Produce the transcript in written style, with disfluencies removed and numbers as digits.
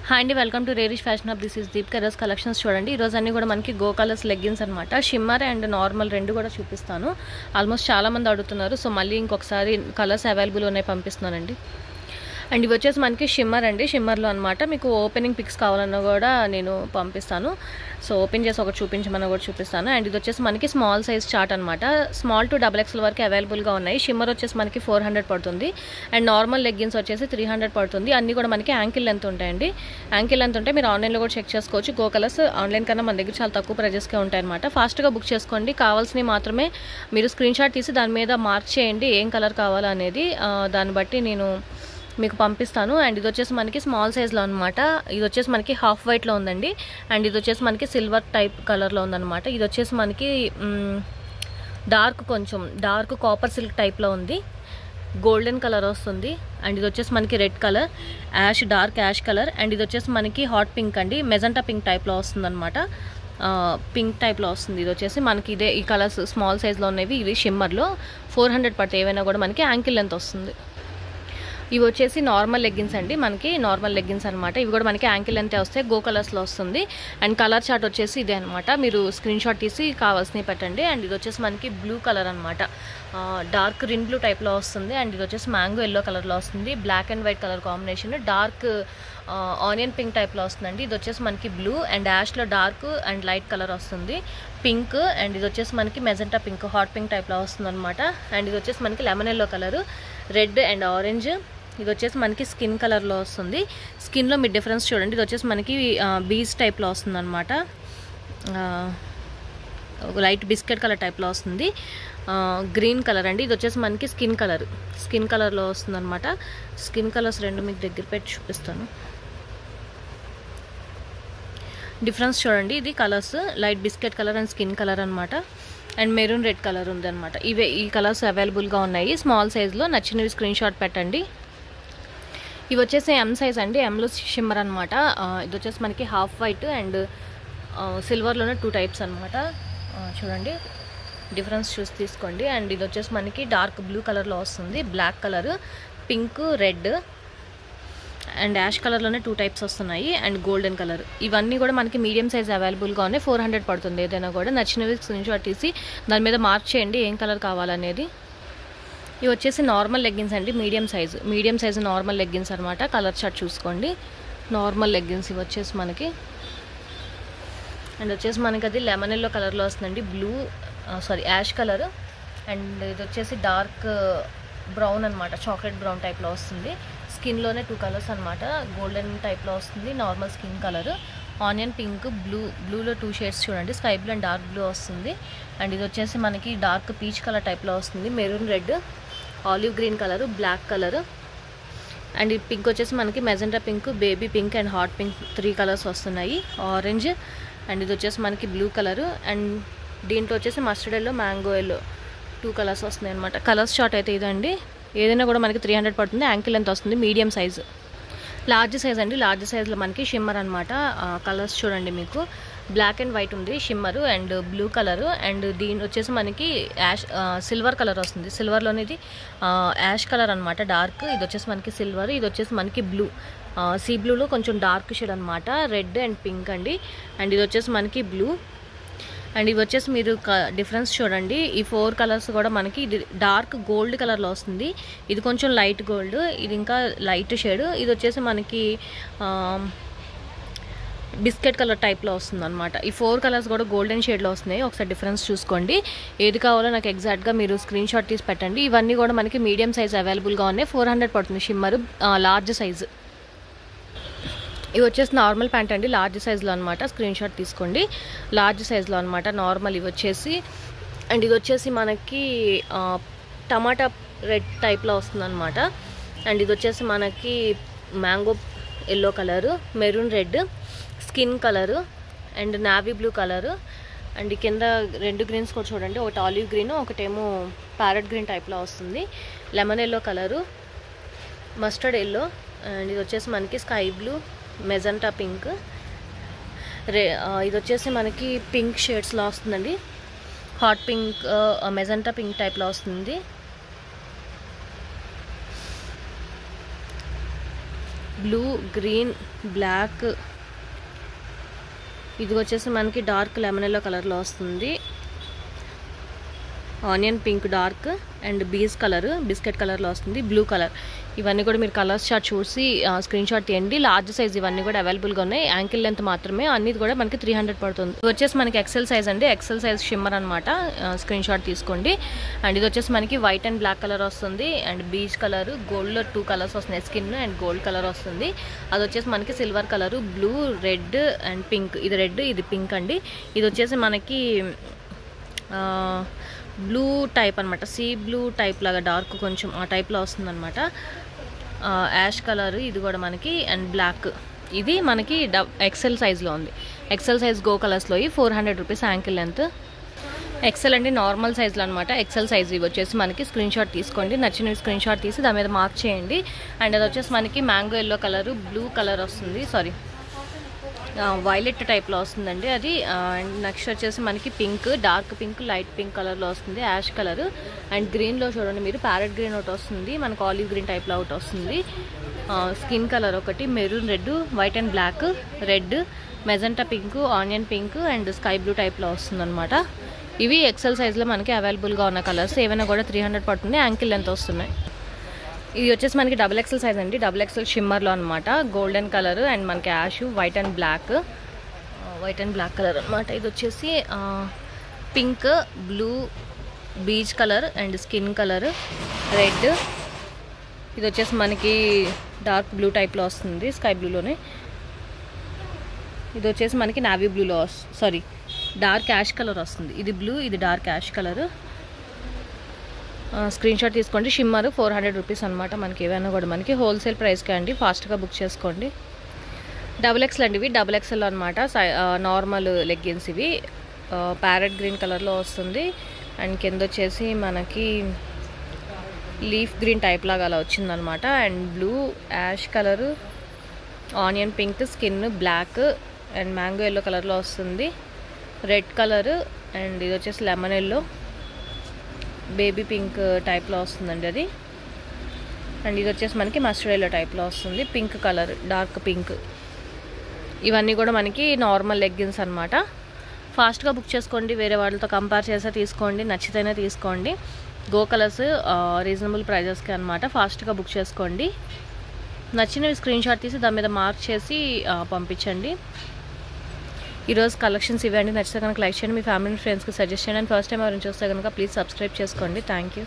Hi అండి, welcome to రేరిష్ fashion hub. This is deep colours collections. చూడండి, ఈరోజు అన్నీ కూడా మనకి గో కలర్స్ లెగ్గిన్స్ అనమాట. షిమ్మర్ అండ్ నార్మల్ రెండు కూడా చూపిస్తాను. ఆల్మోస్ట్ చాలామంది అడుగుతున్నారు, సో మళ్ళీ ఇంకొకసారి కలర్స్ అవైలబుల్ ఉన్నాయి పంపిస్తున్నానండి. అండ్ ఇవి వచ్చేసి మనకి షిమ్మర్ అండి. షిమ్మర్లో అనమాట మీకు ఓపెనింగ్ పిక్స్ కావాలన్నా కూడా నేను పంపిస్తాను. సో ఓపెన్ చేసి ఒకటి చూపించమన్నా కూడా చూపిస్తాను. అండ్ ఇది వచ్చేసి మనకి స్మాల్ సైజ్ చార్ట్ అనమాట. స్మాల్ టు XXL వరకు అవైలబుల్గా ఉన్నాయి. షిమ్మర్ వచ్చేసి మనకి 400 పడుతుంది. అండ్ నార్మల్ లెగ్గిన్స్ వచ్చేసి 300 పడుతుంది. అన్నీ కూడా మనకి యాంకిల్ లెంత్ ఉంటాయండి. యాంకిల్ లెంత్ ఉంటే మీరు ఆన్లైన్లో కూడా చెక్ చేసుకోవచ్చు. గో కలర్స్ ఆన్లైన్ కన్నా మన దగ్గర చాలా తక్కువ ప్రైజెస్కే ఉంటాయి అనమాట. ఫాస్ట్గా బుక్ చేసుకోండి. కావాల్సినవి మాత్రమే మీరు స్క్రీన్ షాట్ తీసి దాని మీద మార్క్ చేయండి ఏం కలర్ కావాలో అనేది. దాన్ని బట్టి నేను మీకు పంపిస్తాను. అండ్ ఇది వచ్చేసి మనకి స్మాల్ సైజ్లో అనమాట. ఇది వచ్చేసి మనకి హాఫ్ వైట్లో ఉందండి. అండ్ ఇది వచ్చేసి మనకి సిల్వర్ టైప్ కలర్లో ఉందన్నమాట. ఇది వచ్చేసి మనకి కొంచెం డార్క్ కాపర్ సిల్క్ టైప్లో ఉంది. గోల్డెన్ కలర్ వస్తుంది. అండ్ ఇది వచ్చేసి మనకి red colour, dark ash colour. And ఇది వచ్చేసి మనకి హాట్ పింక్ అండి, మెజెంటా పింక్ టైప్లో వస్తుంది అనమాట. పింక్ టైప్లో వస్తుంది. ఇది వచ్చేసి మనకి ఈ కలర్స్ స్మాల్ సైజ్లో ఉన్నవి. ఇవి షిమ్మర్లో 400 పడతాయి. ఏవైనా కూడా మనకి యాంకిల్ లెంత్ వస్తుంది. ఇవి వచ్చేసి నార్మల్ లెగ్గిన్స్ అండి. మనకి నార్మల్ లెగ్గిన్స్ అనమాట. ఇవి కూడా మనకి యాంకిల్ లెంత్ వస్తాయి. గో కలర్స్లో వస్తుంది. అండ్ కలర్ చార్ట్ వచ్చేసి ఇదే అనమాట. మీరు స్క్రీన్ షాట్ తీసి కావాల్సినవి పెట్టండి. అండ్ ఇది వచ్చేసి మనకి బ్లూ కలర్ అనమాట. డార్క్ రిన్ బ్లూ టైప్లో వస్తుంది. అండ్ ఇది వచ్చేసి మ్యాంగో ఎల్లో కలర్లో వస్తుంది. Black and white colour combination. Dark onion pink టైప్లో వస్తుందండి. ఇది వచ్చేసి మనకి బ్లూ అండ్ యాష్లో డార్క్ అండ్ లైట్ కలర్ వస్తుంది. పింక్ అండ్ ఇది వచ్చేసి మనకి మెజెంటా పింక్, హాట్ పింక్ టైప్లో వస్తుంది అనమాట. అండ్ ఇది వచ్చేసి మనకి lemon yellow colour, red and orange. ఇది వచ్చేసి మనకి స్కిన్ కలర్లో వస్తుంది. స్కిన్లో మీరు డిఫరెన్స్ చూడండి. ఇది వచ్చేసి మనకి బీజ్ టైప్లో వస్తుంది అనమాట. లైట్ బిస్కెట్ కలర్ టైప్లో వస్తుంది. గ్రీన్ కలర్ అండి. ఇది వచ్చేసి మనకి స్కిన్ కలర్లో వస్తుంది అనమాట. స్కిన్ కలర్స్ రెండు మీకు దగ్గర పెట్టి చూపిస్తాను. డిఫరెన్స్ చూడండి. ఇది colours light biscuit colour and skin colour అనమాట. అండ్ మెరూన్ రెడ్ కలర్ ఉందన్నమాట. ఈ కలర్స్ అవైలబుల్గా ఉన్నాయి స్మాల్ సైజ్లో. నచ్చినవి స్క్రీన్ షాట్ పెట్టండి. ఇవి వచ్చేసి ఎం సైజ్ అండి. ఎంలో షిమ్మర్ అనమాట. ఇది వచ్చేసి మనకి హాఫ్ వైట్ అండ్ సిల్వర్లోనే 2 టైప్స్ అనమాట. చూడండి, డిఫరెన్స్ చూసి తీసుకోండి. అండ్ ఇది వచ్చేసి మనకి డార్క్ బ్లూ కలర్లో వస్తుంది. Black colour, pink, red and ash కలర్లోనే 2 టైప్స్ వస్తున్నాయి. And golden colour. ఇవన్నీ కూడా మనకి మీడియం సైజ్ అవైలబుల్గా ఉన్నాయి. 400 పడుతుంది. ఏదైనా కూడా నచ్చినవి స్క్రీన్ షాట్ తీసి దాని మీద మార్క్ చేయండి ఏం కలర్ కావాలనేది. ఇవి వచ్చేసి నార్మల్ లెగ్గిన్స్ అండి. మీడియం సైజు నార్మల్ లెగ్గిన్స్ అనమాట. కలర్ చార్ట్ చూసుకోండి. నార్మల్ లెగ్గిన్స్ ఇవి వచ్చేసి మనకి. అండ్ వచ్చేసి మనకి అది లెమన్ ఎల్లో కలర్లో వస్తుందండి. Ash colour. అండ్ ఇది వచ్చేసి డార్క్ బ్రౌన్ అనమాట. చాక్లెట్ బ్రౌన్ టైప్లో వస్తుంది. స్కిన్లోనే 2 కలర్స్ అనమాట. గోల్డెన్ టైప్లో వస్తుంది. Normal skin colour, onion pink, బ్లూలో 2 షేడ్స్ చూడండి. Sky blue and dark blue వస్తుంది. అండ్ ఇది వచ్చేసి మనకి డార్క్ పీచ్ కలర్ టైప్లో వస్తుంది. Maroon red, olive green colour, black colour. And ఈ పింక్ వచ్చేసి మనకి magenta pink, baby pink and hot pink 3 colours వస్తున్నాయి. ఆరెంజ్. అండ్ ఇది వచ్చేసి మనకి బ్లూ కలర్. అండ్ దీంట్లో వచ్చేసి mustard yellow, mango yellow 2 colours వస్తున్నాయి అనమాట. కలర్స్ షార్ట్ అయితే ఇదండి. ఏదైనా కూడా మనకి 300 పడుతుంది. యాంకిల్ లెంత్ వస్తుంది. Medium size. లార్జ్ సైజ్ అండి. లార్జ్ సైజ్లో మనకి షిమ్మర్ అనమాట. కలర్స్ చూడండి. మీకు బ్లాక్ అండ్ వైట్ ఉంది shimmer, and blue colour. And దీని వచ్చేసి మనకి సిల్వర్ కలర్ వస్తుంది. సిల్వర్లోనే ఇది యాష్ కలర్ అనమాట, డార్క్. ఇది వచ్చేసి మనకి సిల్వర్. ఇది వచ్చేసి మనకి బ్లూ, సీ బ్లూలో కొంచెం డార్క్ షేడ్ అనమాట. రెడ్ అండ్ పింక్ అండి. అండ్ ఇది వచ్చేసి మనకి బ్లూ. అండ్ ఇవి వచ్చేసి మీరు డిఫరెన్స్ చూడండి. ఈ 4 కలర్స్ కూడా మనకి ఇది డార్క్ గోల్డ్ కలర్లో వస్తుంది. ఇది కొంచెం లైట్ గోల్డ్, ఇది ఇంకా లైట్ షేడ్. ఇది వచ్చేసి మనకి బిస్కెట్ కలర్ టైప్లో వస్తుంది అనమాట. ఈ 4 కలర్స్ కూడా గోల్డెన్ షేడ్లో వస్తున్నాయి. ఒకసారి డిఫరెన్స్ చూసుకోండి. ఏది కావాలో నాకు ఎగ్జాక్ట్గా మీరు స్క్రీన్ షాట్ తీసి పెట్టండి. ఇవన్నీ కూడా మనకి మీడియం సైజ్ అవైలబుల్గా ఉన్నాయి. 400 పడుతుంది షిమ్మర్, లార్జ్ సైజు. ఇవి వచ్చేసి నార్మల్ ప్యాంట్ అండి. లార్జ్ సైజ్లో అనమాట. స్క్రీన్ షాట్ తీసుకోండి. లార్జ్ సైజ్లో అనమాట నార్మల్ ఇవి వచ్చేసి. అండ్ ఇది వచ్చేసి మనకి టమాటా రెడ్ టైప్లో వస్తుంది అనమాట. అండ్ ఇది వచ్చేసి మనకి mango yellow colour, maroon red, skin colour and navy blue colour. And కింద 2 గ్రీన్స్ కూడా చూడండి. ఒకటి ఆలివ్ గ్రీన్, ఒకటేమో ప్యారెట్ గ్రీన్ టైప్లో వస్తుంది. Lemon yellow colour, mustard yellow. And ఇది వచ్చేసి మనకి స్కై బ్లూ, మెజెంటా పింక్. ఇది వచ్చేసి మనకి పింక్ షేడ్స్లో వస్తుందండి. హాట్ పింక్, మెజెంటా పింక్ టైప్లో వస్తుంది. బ్లూ, గ్రీన్, బ్లాక్, ఇది వచ్చేసి మనకి డార్క్ లెమన్ ఎల్లో కలర్లో వస్తుంది. Onion pink dark and beige colour, biscuit కలర్లో వస్తుంది. బ్లూ కలర్, ఇవన్నీ కూడా మీరు కలర్స్ చార్ట్ చూసి స్క్రీన్ షాట్ తీయండి. లార్జ్ సైజ్ ఇవన్నీ కూడా అవైలబుల్గా ఉన్నాయి. యాంకిల్ లెంత్ మాత్రమే, అన్ని కూడా మనకి 300 పడుతుంది. ఇది వచ్చేసి మనకి ఎక్సెల్ సైజ్ అండి, ఎక్సెల్ సైజ్ షిమ్మర్ అనమాట. స్క్రీన్ షాట్ తీసుకోండి. అండ్ ఇది వచ్చేసి మనకి వైట్ అండ్ బ్లాక్ కలర్ వస్తుంది. అండ్ బీజ్ కలర్, గోల్డ్లో 2 కలర్స్ వస్తున్నాయి, స్కిన్ అండ్ గోల్డ్ కలర్ వస్తుంది. అది వచ్చేసి మనకి silver colour, blue, red and pink. ఇది రెడ్, ఇది పింక్ అండి. ఇది వచ్చేసి మనకి బ్లూ టైప్ అనమాట, సీ బ్లూ టైప్ లాగా డార్క్ కొంచెం ఆ టైప్లో వస్తుంది అనమాట. యాష్ కలర్ ఇది కూడా మనకి, అండ్ బ్లాక్. ఇది మనకి ఎక్సెల్ సైజ్లో ఉంది. ఎక్సెల్ సైజ్ గో కలర్స్లో 400 రూపీస్ యాంకిల్ లెంత్. ఎక్సెల్ అండి, నార్మల్ సైజ్లో అనమాట. ఎక్సెల్ సైజ్ ఇవి వచ్చేసి మనకి స్క్రీన్ షాట్ తీసుకోండి. నచ్చినవి స్క్రీన్ షాట్ తీసి దాని మీద మార్క్ చేయండి. అండ్ అది వచ్చేసి మనకి mango yellow colour, blue colour వస్తుంది, సారీ వైలెట్ టైప్లో వస్తుందండి అది. అండ్ నెక్స్ట్ వచ్చేసి మనకి pink, dark pink, light pink కలర్లో వస్తుంది. యాష్ కలర్ అండ్ గ్రీన్లో చూడండి మీరు, ప్యారెట్ గ్రీన్ ఒకటి వస్తుంది, మనకు ఆలివ్ గ్రీన్ టైప్లో ఒకటి వస్తుంది. స్కిన్ కలర్ ఒకటి, maroon red, white and black, red, magenta pink, onion pink and sky blue టైప్లో వస్తుంది అనమాట. ఇవి ఎక్సెల్ సైజ్లో మనకి అవైలబుల్గా ఉన్న కలర్స్. ఏవైనా కూడా 300 పడుతుంది. యాంకిల్ లెంత్ వస్తున్నాయి. ఇది వచ్చేసి మనకి డబుల్ ఎక్సెల్ సైజ్ అండి, డబుల్ ఎక్సెల్ షిమ్మర్లో అనమాట. గోల్డెన్ కలర్ అండ్ మనకి ash, white and black, white and black colour అనమాట. ఇది వచ్చేసి pink, blue, peach colour and skin colour, red. ఇది వచ్చేసి మనకి డార్క్ బ్లూ టైప్లో వస్తుంది, స్కై బ్లూలోనే. ఇది వచ్చేసి మనకి నావీ బ్లూలో సారీ డార్క్ యాష్ కలర్ వస్తుంది. ఇది బ్లూ, ఇది dark ash colour. Screen shot తీసుకోండి. షిమ్మర్ 400 రూపీస్ అనమాట. మనకి ఏవైనా కూడా మనకి హోల్సేల్ ప్రైస్కే అండి, ఫాస్ట్గా బుక్ చేసుకోండి. డబుల్ ఎక్స్ఎల్ అండి ఇవి, డబుల్ ఎక్స్ఎల్ అనమాట. నార్మల్ లెగ్గిన్స్ ఇవి, ప్యారెట్ గ్రీన్ కలర్లో వస్తుంది. అండ్ కింద వచ్చేసి మనకి లీఫ్ గ్రీన్ టైప్ లాగా అలా వచ్చిందనమాట. And blue, ash colour, onion pink, skin black and mango yellow కలర్లో వస్తుంది. రెడ్ కలరు అండ్ ఇది వచ్చేసి లెమన్ ఎల్లో, బేబీ పింక్ టైప్లో వస్తుందండి అది. అండ్ ఇది వచ్చేసి మనకి మస్టర్డ్ ఎల్లో టైప్లో వస్తుంది, పింక్ కలర్, డార్క్ పింక్. ఇవన్నీ కూడా మనకి నార్మల్ లెగ్గిన్స్ అనమాట. ఫాస్ట్గా బుక్ చేసుకోండి, వేరే వాళ్ళతో కంపేర్ చేసే తీసుకోండి, నచ్చితేనే తీసుకోండి. గో కలర్స్ రీజనబుల్ ప్రైజెస్కి అనమాట. ఫాస్ట్గా బుక్ చేసుకోండి. నచ్చినవి స్క్రీన్ షాట్ తీసి దాని మీద మార్క్ చేసి పంపించండి. ఈరోజు కలెక్షన్స్ ఇవ్వండి. నచ్చితే కనుక లైక్ చేయండి, మీ ఫ్యామిలీ ఫ్రెండ్స్కి సజెస్ట్ చేయండి. అండ్ ఫస్ట్ టైం ఎవరైనా చూస్తే కనుక ప్లీజ్ సబ్స్క్రైబ్ చేసుకోండి. Thank you.